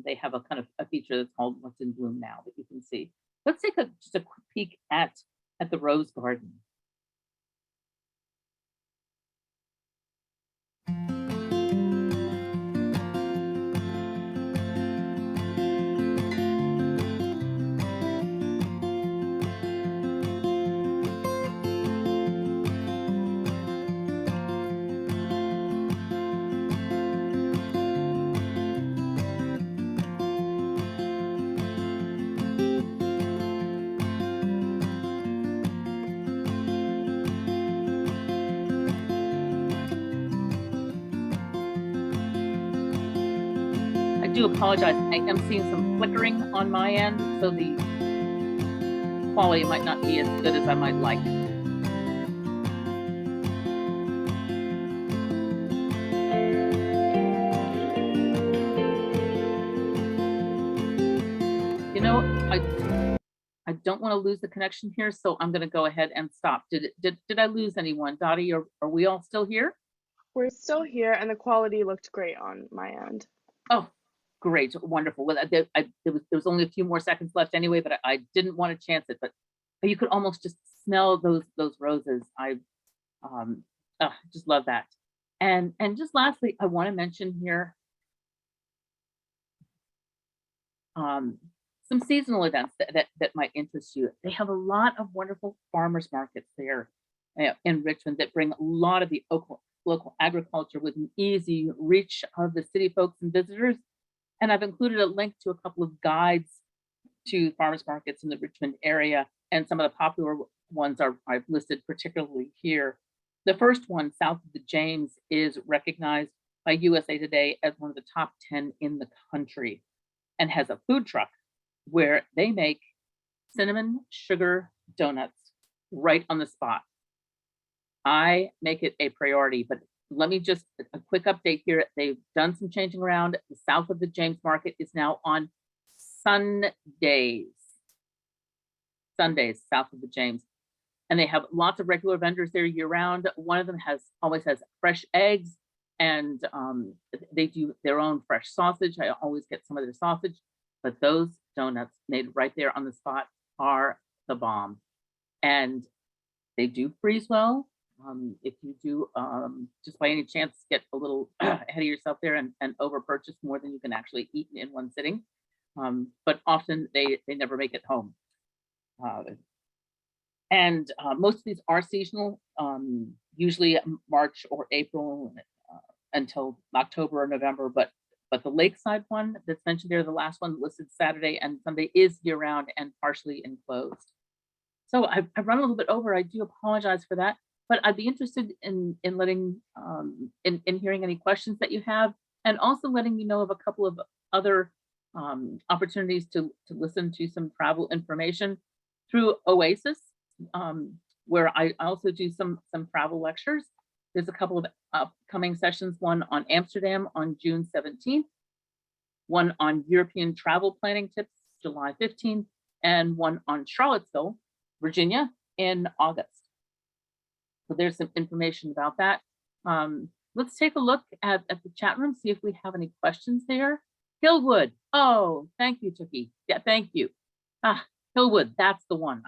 They have a kind of a feature that's called What's in Bloom Now that you can see. Let's take just a quick peek at the rose garden. I do apologize. I am seeing some flickering on my end, so the quality might not be as good as I might like. You know, I don't want to lose the connection here, so I'm going to go ahead and stop. Did I lose anyone? Dottie, are we all still here? We're still here, and the quality looked great on my end. Oh, great, wonderful. Well, there was only a few more seconds left anyway, but I didn't want to chance it. But you could almost just smell those roses. I just love that. And just lastly, I want to mention here some seasonal events that might interest you. They have a lot of wonderful farmers markets there in Richmond that bring a lot of the local agriculture within easy reach of the city folks and visitors. And I've included a link to a couple of guides to farmers markets in the Richmond area, and some of the popular ones I've listed particularly here. The first one, south of the James, is recognized by USA Today as one of the top 10 in the country and has a food truck where they make cinnamon sugar donuts right on the spot. I make it a priority, but let me just, a quick update here. They've done some changing around. The south of the James Market is now on Sundays, south of the James. And they have lots of regular vendors there year round. One of them always has fresh eggs, and they do their own fresh sausage. I always get some of their sausage, but those donuts made right there on the spot are the bomb. And they do freeze well. If you do just by any chance get a little ahead of yourself there and over purchase more than you can actually eat in one sitting, but often they never make it home. And most of these are seasonal, usually March or April until October or November, but the lakeside one that's mentioned there, the last one listed Saturday and Sunday, is year round and partially enclosed. So I've run a little bit over. I do apologize for that, but I'd be interested in letting in hearing any questions that you have, and also letting you know of a couple of other opportunities to listen to some travel information through Oasis, where I also do some travel lectures. There's a couple of upcoming sessions, one on Amsterdam on June 17th, one on European travel planning tips, July 15th, and one on Charlottesville, Virginia, in August. So there's some information about that. Let's take a look at the chat room, see if we have any questions there. Hillwood, oh, thank you, Tookie. Yeah, thank you. Hillwood, that's the one.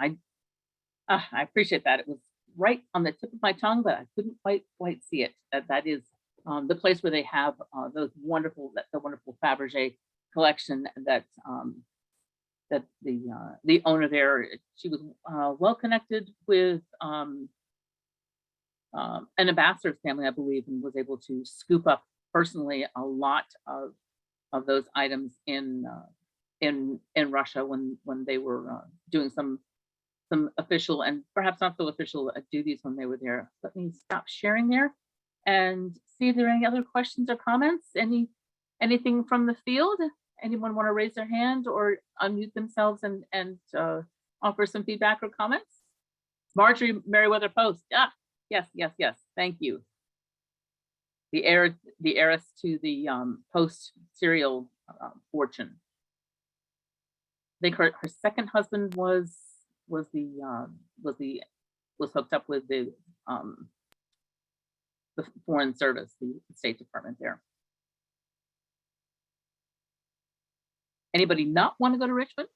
I appreciate that. It was right on the tip of my tongue, but I couldn't quite see it. That is the place where they have the wonderful Fabergé collection that the owner there, she was well connected with an ambassador's family, I believe, and was able to scoop up personally a lot of those items in Russia when they were doing some official and perhaps not so official duties when they were there. Let me stop sharing there and see if there are any other questions or comments. Anything from the field? Anyone want to raise their hand or unmute themselves and offer some feedback or comments? Marjorie Merriweather Post. Yes. Thank you. The heiress to the Post cereal fortune. I think her second husband was hooked up with the Foreign Service, the State Department there. Anybody not want to go to Richmond?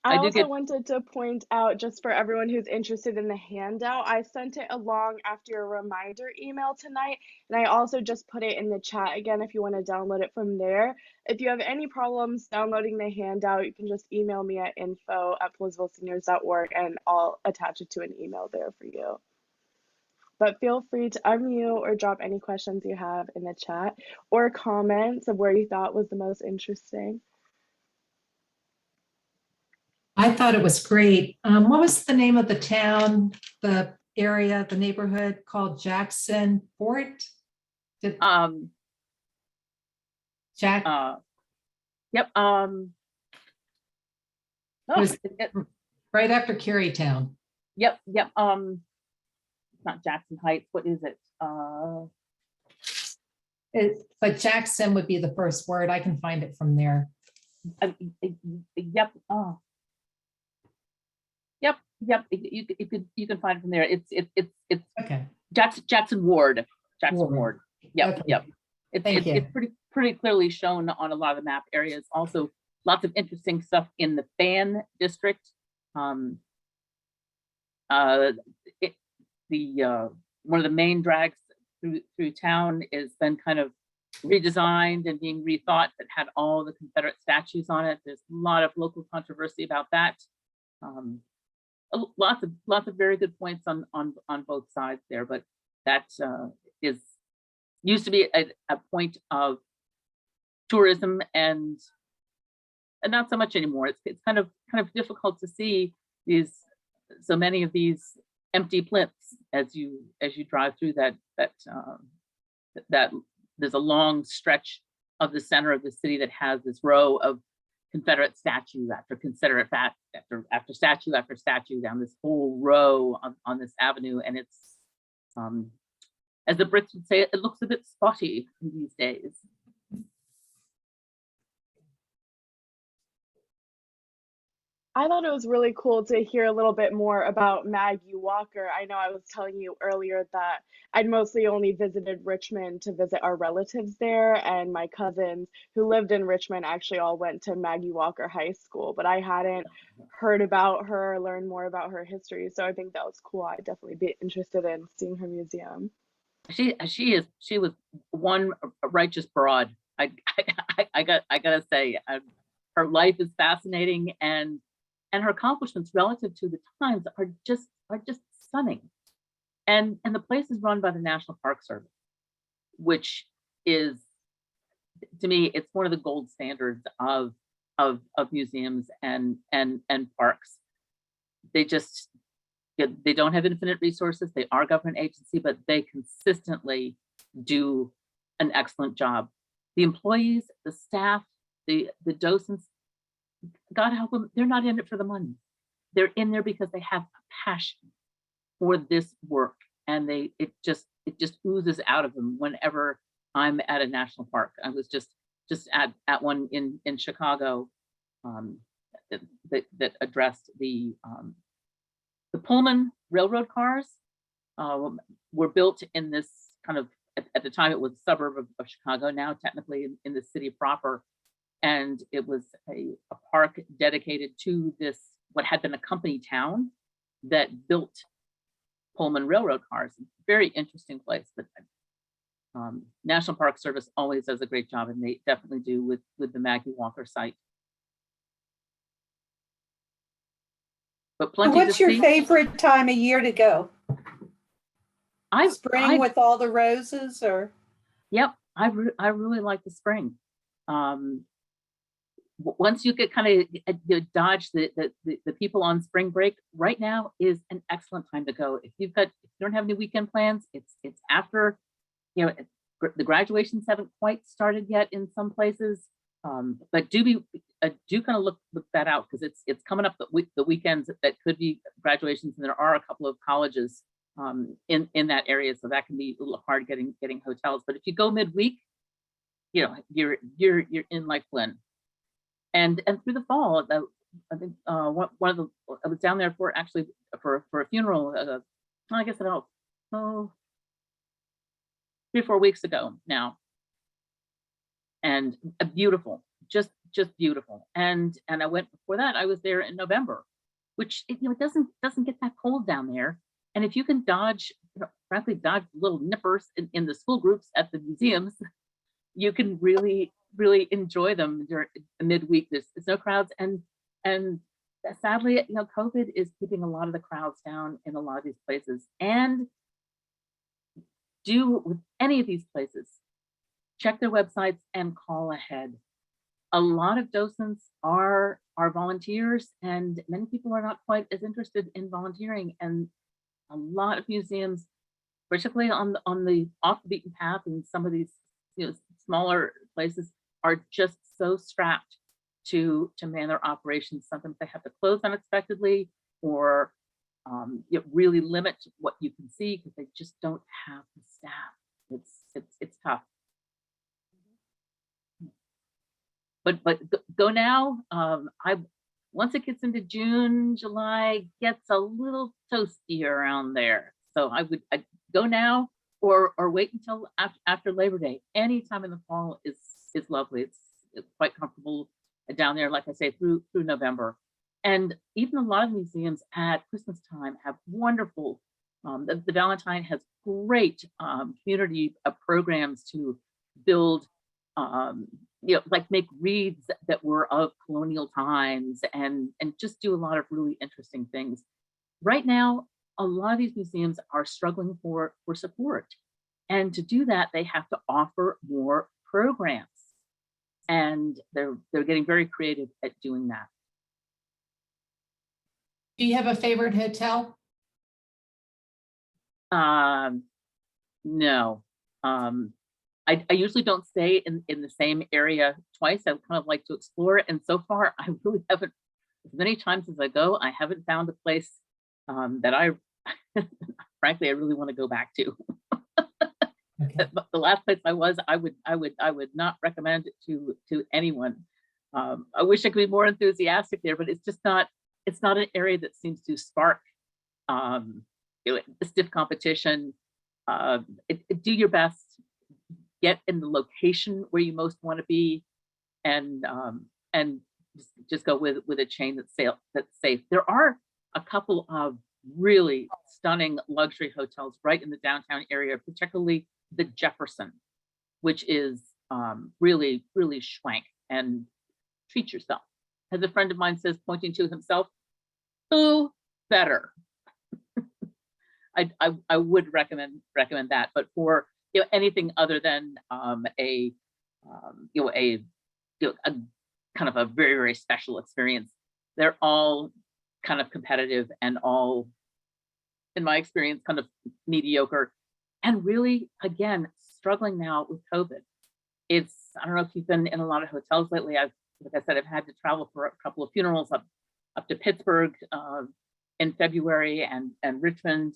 I also wanted to point out, just for everyone who's interested in the handout, I sent it along after your reminder email tonight, and I also just put it in the chat again if you want to download it from there. If you have any problems downloading the handout, you can just email me at info@floresvilleseniors.org, and I'll attach it to an email there for you. But feel free to unmute or drop any questions you have in the chat or comments of where you thought was the most interesting. I thought it was great. What was the name of the town, the area, the neighborhood called Jackson Fort? Yep. Right after Kerrytown. Yep. It's not Jackson Heights. What is it? But Jackson would be the first word. I can find it from there. Yep. Yep. You can find it from there. It's okay. Jackson Ward. Ward. Yep. Okay. Yep. It's pretty clearly shown on a lot of the map areas. Also, lots of interesting stuff in the Fan district. One of the main drags through town is then kind of redesigned and being rethought, that had all the Confederate statues on it. There's a lot of local controversy about that. Lots of very good points on both sides there, but that used to be a point of tourism and not so much anymore. It's kind of difficult to see so many of these empty plinths as you drive through that there's a long stretch of the center of the city that has this row of Confederate statue after Confederate after statue after statue down this whole row on this avenue. And it's, as the Brits would say, it looks a bit spotty these days. I thought it was really cool to hear a little bit more about Maggie Walker. I know I was telling you earlier that I'd mostly only visited Richmond to visit our relatives there, and my cousins who lived in Richmond actually all went to Maggie Walker High School, but I hadn't heard about her, learned more about her history. So I think that was cool. I'd definitely be interested in seeing her museum. She was one righteous broad. I gotta say, her life is fascinating, and her accomplishments relative to the times are just stunning. And the place is run by the National Park Service, which is, to me, it's one of the gold standards of museums and parks. They don't have infinite resources. They are a government agency, but they consistently do an excellent job. The employees, the staff, the docents, God help them, they're not in it for the money. They're in there because they have a passion for this work, and it just oozes out of them whenever I'm at a national park. I was just at one in Chicago that addressed the Pullman railroad cars were built in this kind of, at the time it was a suburb of Chicago, now technically in the city proper. And it was a park dedicated to this, what had been a company town that built Pullman railroad cars. Very interesting place. But National Park Service always does a great job, and they definitely do with the Maggie Walker site. But plenty. What's your favorite time of year to go? Spring with all the roses, or? Yep, I really like the spring. Once you get kind of dodge the people on spring break, right now is an excellent time to go. If you don't have any weekend plans, it's after, the graduations haven't quite started yet in some places, but do kind of look that out, because it's coming up the weekends that could be graduations, and there are a couple of colleges in that area, so that can be a little hard getting hotels. But if you go midweek, you're in like Flynn. And through the fall, I think I was down there for a funeral. I guess about 3 or 4 weeks ago now, and beautiful, just beautiful. And I went before that. I was there in November, which it doesn't get that cold down there. And if you can dodge little nippers in the school groups at the museums, you can really enjoy them during midweek. There's no crowds, and sadly, COVID is keeping a lot of the crowds down in a lot of these places. And do with any of these places, check their websites and call ahead. A lot of docents are volunteers, and many people are not quite as interested in volunteering. And a lot of museums, particularly on the off the beaten path, and some of these smaller places, are just so strapped to man their operations. Sometimes they have to close unexpectedly, or really limit what you can see because they just don't have the staff. It's tough. But go now. Once it gets into June, July, gets a little toasty around there. So I'd go now, or wait until after Labor Day. Any time in the fall is lovely. It's quite comfortable down there, like I say, through November. And even a lot of museums at Christmas time have wonderful, the Valentine has great community programs to build, like make wreaths that were of colonial times, and just do a lot of really interesting things. Right now, a lot of these museums are struggling for support. And to do that, they have to offer more programs. And they're getting very creative at doing that. Do you have a favorite hotel? No. I usually don't stay in the same area twice. I kind of like to explore it. And so far, I really haven't, as many times as I go, I haven't found a place that I, frankly, I really want to go back to. Okay. But the last place I was, I would not recommend it to anyone. I wish I could be more enthusiastic there, but it's just not, it's not an area that seems to spark stiff competition. Do your best, get in the location where you most want to be, and just go with a chain that's safe. There are a couple of really stunning luxury hotels right in the downtown area, particularly the Jefferson, which is really, really schwank, and treat yourself. As a friend of mine says, pointing to himself, who better? I would recommend that, but for anything other than a kind of a very, very special experience, they're all kind of competitive and all, in my experience, kind of mediocre, and really, again, struggling now with COVID. It's, I don't know if you've been in a lot of hotels lately. Like I said, I've had to travel for a couple of funerals up to Pittsburgh in February, and Richmond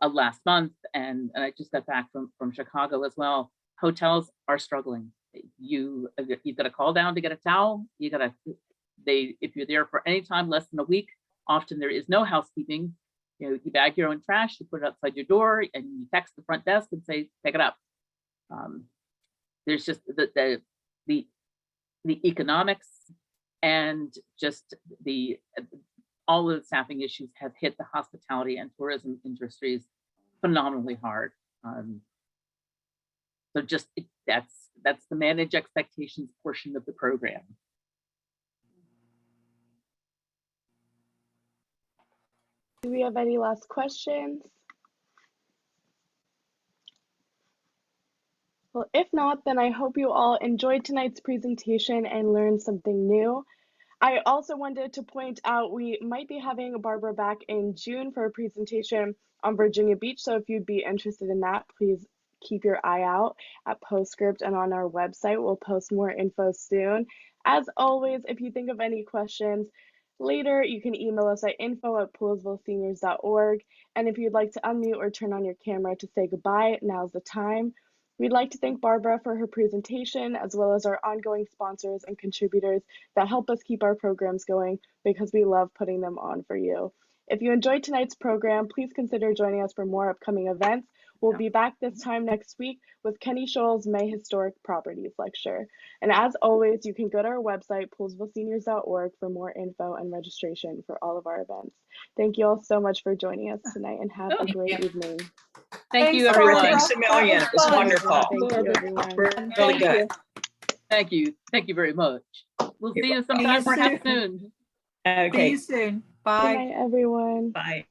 last month, and I just got back from Chicago as well. Hotels are struggling. You've got to call down to get a towel. If you're there for any time less than a week, often there is no housekeeping. You bag your own trash, you put it outside your door, and you text the front desk and say, pick it up. There's just the economics, and just all of the staffing issues have hit the hospitality and tourism industries phenomenally hard. So just that's the manage expectations portion of the program. Do we have any last questions? Well, if not, then I hope you all enjoyed tonight's presentation and learned something new. I also wanted to point out we might be having Barbara back in June for a presentation on Virginia Beach. So if you'd be interested in that, please keep your eye out at Postscript and on our website. We'll post more info soon. As always, if you think of any questions later, you can email us at info@poolesvilleseniors.org. And if you'd like to unmute or turn on your camera to say goodbye, now's the time. We'd like to thank Barbara for her presentation, as well as our ongoing sponsors and contributors that help us keep our programs going, because we love putting them on for you. If you enjoyed tonight's program, please consider joining us for more upcoming events. We'll be back this time next week with Kenny Scholl's May Historic Properties lecture. And as always, you can go to our website, poolesvilleseniors.org, for more info and registration for all of our events. Thank you all so much for joining us tonight, and have a great evening. Thank you, Thanks, everyone. Barbara. Thanks a million. It was That was fun. wonderful. Thank you, everyone. Really good. Thank you. Thank you very much. We'll see you sometime See you perhaps soon. Okay. See you soon. Good Bye. night, everyone. Bye.